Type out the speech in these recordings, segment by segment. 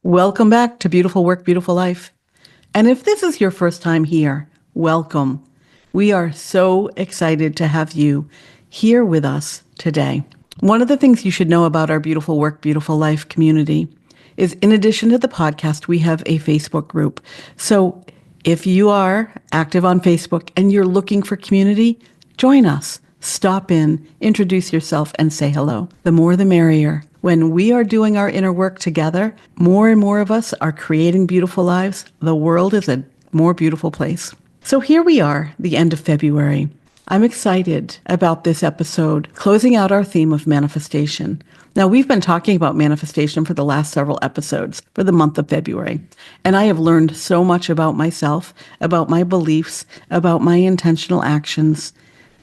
Welcome back to Beautiful Work, Beautiful Life. And if this is your first time here, welcome. We are so excited to have you here with us today. One of the things you should know about our Beautiful Work, Beautiful Life community is in addition to the podcast, we have a Facebook group. So if you are active on Facebook and you're looking for community, join us. Stop in, introduce yourself, and say hello. The more the merrier. When we are doing our inner work together, more and more of us are creating beautiful lives. The world is a more beautiful place. So here we are, the end of February. I'm excited about this episode, closing out our theme of manifestation. Now, we've been talking about manifestation for the last several episodes for the month of February, and I have learned so much about myself, about my beliefs, about my intentional actions,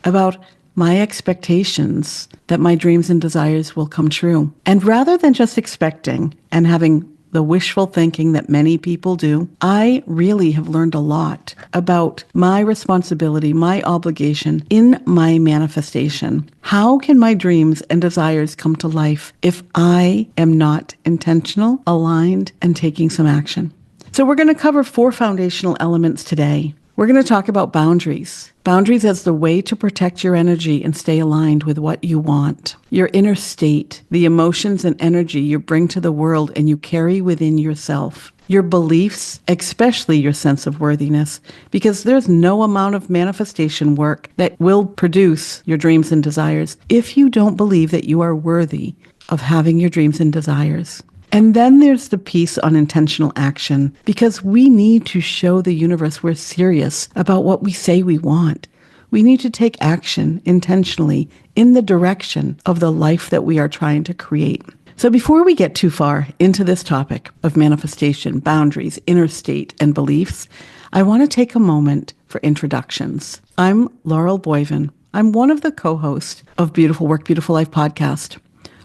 about my expectations that my dreams and desires will come true. And rather than just expecting and having the wishful thinking that many people do, I really have learned a lot about my responsibility, my obligation in my manifestation. How can my dreams and desires come to life if I am not intentional, aligned, and taking some action? So we're going to cover 4 foundational elements today. We're going to talk about boundaries. Boundaries as the way to protect your energy and stay aligned with what you want. Your inner state, the emotions and energy you bring to the world and you carry within yourself. Your beliefs, especially your sense of worthiness, because there's no amount of manifestation work that will produce your dreams and desires if you don't believe that you are worthy of having your dreams and desires. And then there's the piece on intentional action, because we need to show the universe we're serious about what we say we want. We need to take action intentionally in the direction of the life that we are trying to create. So before we get too far into this topic of manifestation, boundaries, inner state, and beliefs, I want to take a moment for introductions. I'm Laurel Boivin. I'm one of the co-hosts of Beautiful Work, Beautiful Life podcast.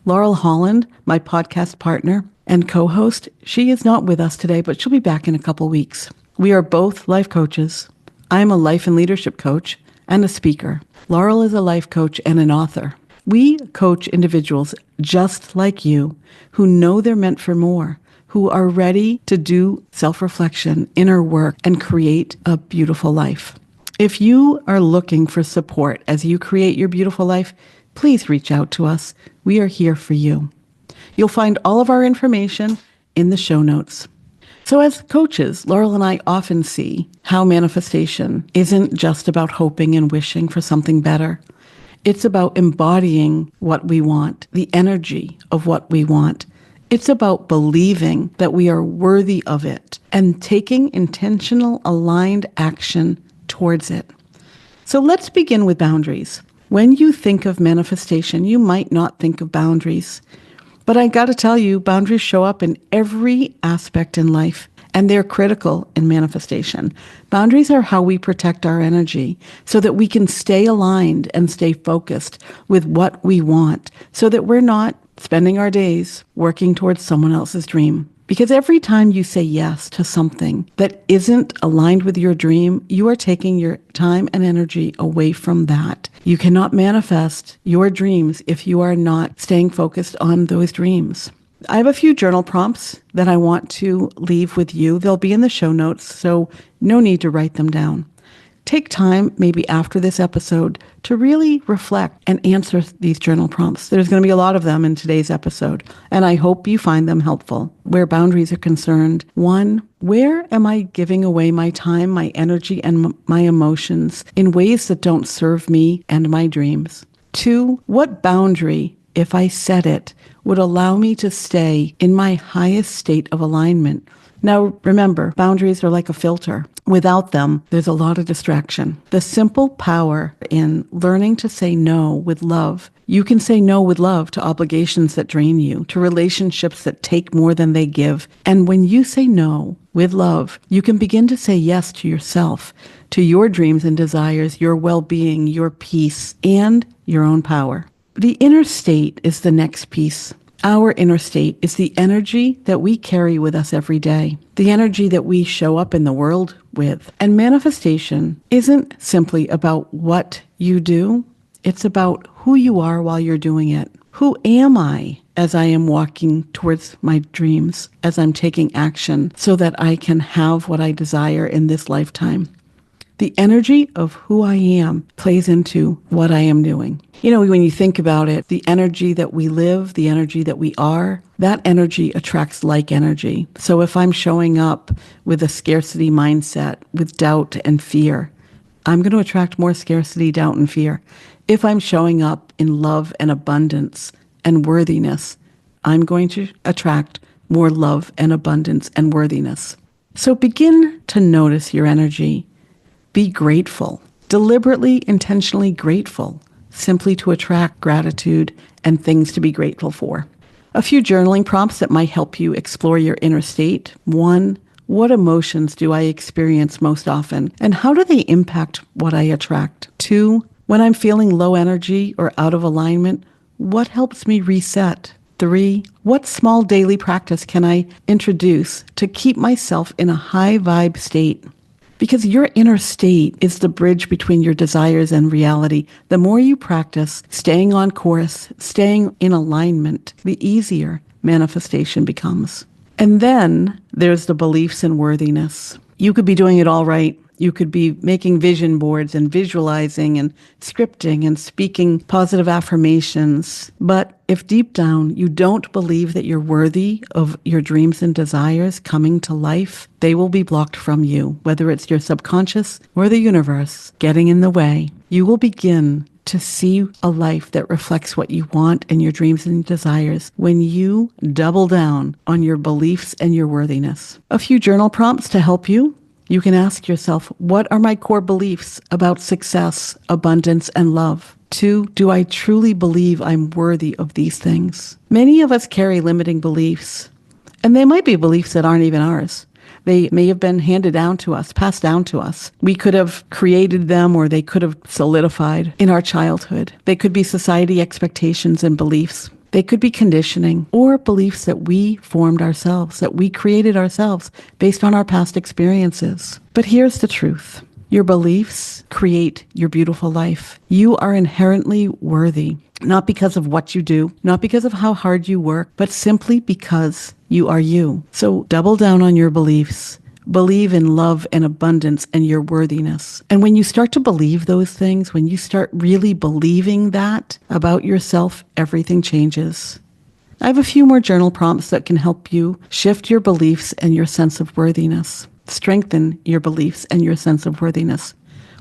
Laurel Holland, my podcast partner and co-host, she is not with us today, but she'll be back in a couple weeks. We are both life coaches. I'm a life and leadership coach and a speaker. Laurel is a life coach and an author. We coach individuals just like you who know they're meant for more, who are ready to do self-reflection, inner work, and create a beautiful life. If you are looking for support as you create your beautiful life, please reach out to us. We are here for you. You'll find all of our information in the show notes. So as coaches, Laurel and I often see how manifestation isn't just about hoping and wishing for something better. It's about embodying what we want, the energy of what we want. It's about believing that we are worthy of it and taking intentional, aligned action towards it. So let's begin with boundaries. When you think of manifestation, you might not think of boundaries. But I got to tell you, boundaries show up in every aspect in life, and they're critical in manifestation. Boundaries are how we protect our energy so that we can stay aligned and stay focused with what we want, so that we're not spending our days working towards someone else's dream. Because every time you say yes to something that isn't aligned with your dream, you are taking your time and energy away from that. You cannot manifest your dreams if you are not staying focused on those dreams. I have a few journal prompts that I want to leave with you. They'll be in the show notes, so no need to write them down. Take time, maybe after this episode, to really reflect and answer these journal prompts. There's going to be a lot of them in today's episode, and I hope you find them helpful. Where boundaries are concerned, 1, where am I giving away my time, my energy, and my emotions in ways that don't serve me and my dreams? 2, what boundary, if I set it, would allow me to stay in my highest state of alignment? Now, remember, boundaries are like a filter. Without them, there's a lot of distraction. The simple power in learning to say no with love. You can say no with love to obligations that drain you, to relationships that take more than they give. And when you say no with love, you can begin to say yes to yourself, to your dreams and desires, your well-being, your peace, and your own power. The inner state is the next piece. Our inner state is the energy that we carry with us every day, the energy that we show up in the world with. And manifestation isn't simply about what you do, it's about who you are while you're doing it. Who am I as I am walking towards my dreams, as I'm taking action so that I can have what I desire in this lifetime? The energy of who I am plays into what I am doing. When you think about it, the energy that we live, the energy that we are, that energy attracts like energy. So if I'm showing up with a scarcity mindset, with doubt and fear, I'm going to attract more scarcity, doubt, and fear. If I'm showing up in love and abundance and worthiness, I'm going to attract more love and abundance and worthiness. So begin to notice your energy. Be grateful, deliberately, intentionally grateful, simply to attract gratitude and things to be grateful for. A few journaling prompts that might help you explore your inner state. 1, what emotions do I experience most often, and how do they impact what I attract? 2, when I'm feeling low energy or out of alignment, what helps me reset? 3, what small daily practice can I introduce to keep myself in a high vibe state? Because your inner state is the bridge between your desires and reality. The more you practice staying on course, staying in alignment, the easier manifestation becomes. And then there's the beliefs in worthiness. You could be doing it all right. You could be making vision boards and visualizing and scripting and speaking positive affirmations. But if deep down you don't believe that you're worthy of your dreams and desires coming to life, they will be blocked from you, whether it's your subconscious or the universe getting in the way. You will begin to see a life that reflects what you want and your dreams and desires when you double down on your beliefs and your worthiness. A few journal prompts to help you. You can ask yourself, what are my core beliefs about success, abundance, and love? 2, do I truly believe I'm worthy of these things? Many of us carry limiting beliefs, and they might be beliefs that aren't even ours. They may have been handed down to us, passed down to us. We could have created them, or they could have solidified in our childhood. They could be society expectations and beliefs. They could be conditioning or beliefs that we formed ourselves, that we created ourselves based on our past experiences. But here's the truth. Your beliefs create your beautiful life. You are inherently worthy, not because of what you do, not because of how hard you work, but simply because you are you. So double down on your beliefs. Believe in love and abundance and your worthiness. And when you start to believe those things, when you start really believing that about yourself, everything changes. I have a few more journal prompts that can help you shift your beliefs and your sense of worthiness. Strengthen your beliefs and your sense of worthiness.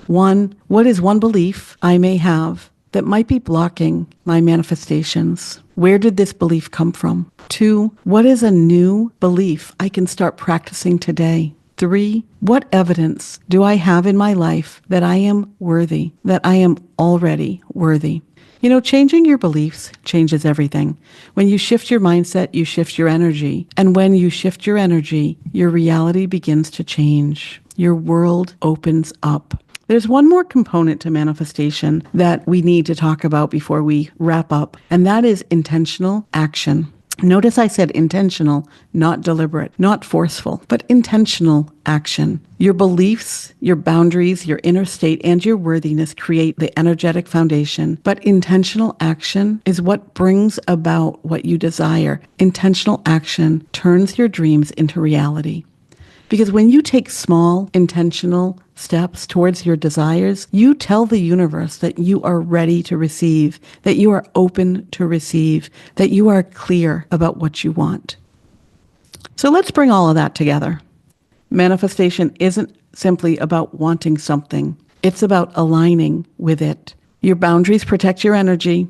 1, what is one belief I may have that might be blocking my manifestations? Where did this belief come from? 2, what is a new belief I can start practicing today? 3, what evidence do I have in my life that I am worthy, that I am already worthy? Changing your beliefs changes everything. When you shift your mindset, you shift your energy. And when you shift your energy, your reality begins to change. Your world opens up. There's one more component to manifestation that we need to talk about before we wrap up, and that is intentional action. Notice I said intentional, not deliberate, not forceful, but intentional action. Your beliefs, your boundaries, your inner state, and your worthiness create the energetic foundation, but intentional action is what brings about what you desire. Intentional action turns your dreams into reality. Because when you take small, intentional steps towards your desires, you tell the universe that you are ready to receive, that you are open to receive, that you are clear about what you want. So let's bring all of that together. Manifestation isn't simply about wanting something. It's about aligning with it. Your boundaries protect your energy.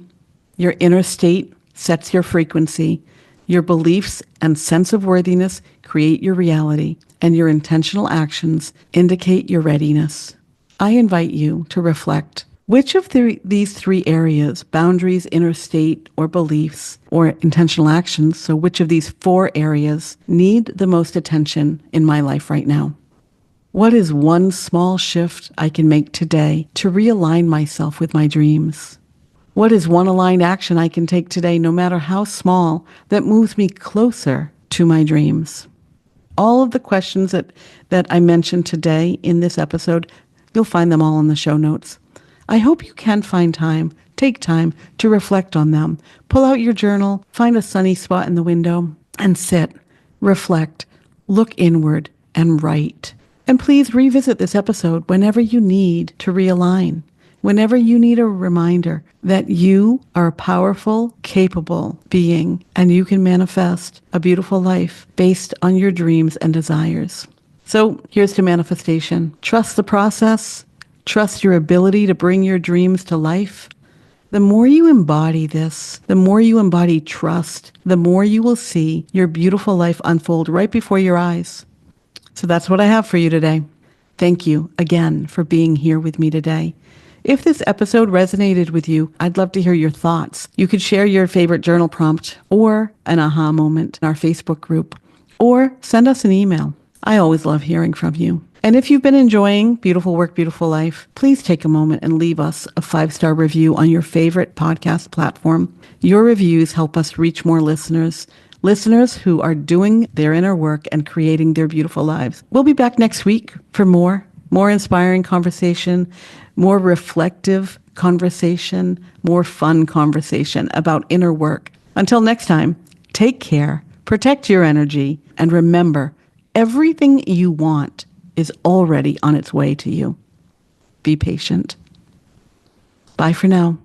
Your inner state sets your frequency. Your beliefs and sense of worthiness create your reality, and your intentional actions indicate your readiness. I invite you to reflect which of these 3 areas, boundaries, inner state, or beliefs, or intentional actions, so which of these 4 areas need the most attention in my life right now? What is one small shift I can make today to realign myself with my dreams? What is one aligned action I can take today, no matter how small, that moves me closer to my dreams? All of the questions that I mentioned today in this episode, you'll find them all in the show notes. I hope you can find time take time to reflect on them. Pull out your journal, find a sunny spot in the window, and sit, reflect, look inward, and write. And please revisit this episode whenever you need to realign, whenever you need a reminder that you are a powerful, capable being, and you can manifest a beautiful life based on your dreams and desires. So here's to manifestation. Trust the process. Trust your ability to bring your dreams to life. The more you embody this, the more you embody trust, the more you will see your beautiful life unfold right before your eyes. So that's what I have for you today. Thank you again for being here with me today. If this episode resonated with you, I'd love to hear your thoughts. You could share your favorite journal prompt or an aha moment in our Facebook group, or send us an email. I always love hearing from you. And if you've been enjoying Beautiful Work, Beautiful Life, please take a moment and leave us a 5-star review on your favorite podcast platform. Your reviews help us reach more listeners who are doing their inner work and creating their beautiful lives. We'll be back next week for more inspiring conversation, more reflective conversation, more fun conversation about inner work. Until next time, take care, protect your energy, and remember, everything you want is already on its way to you. Be patient. Bye for now.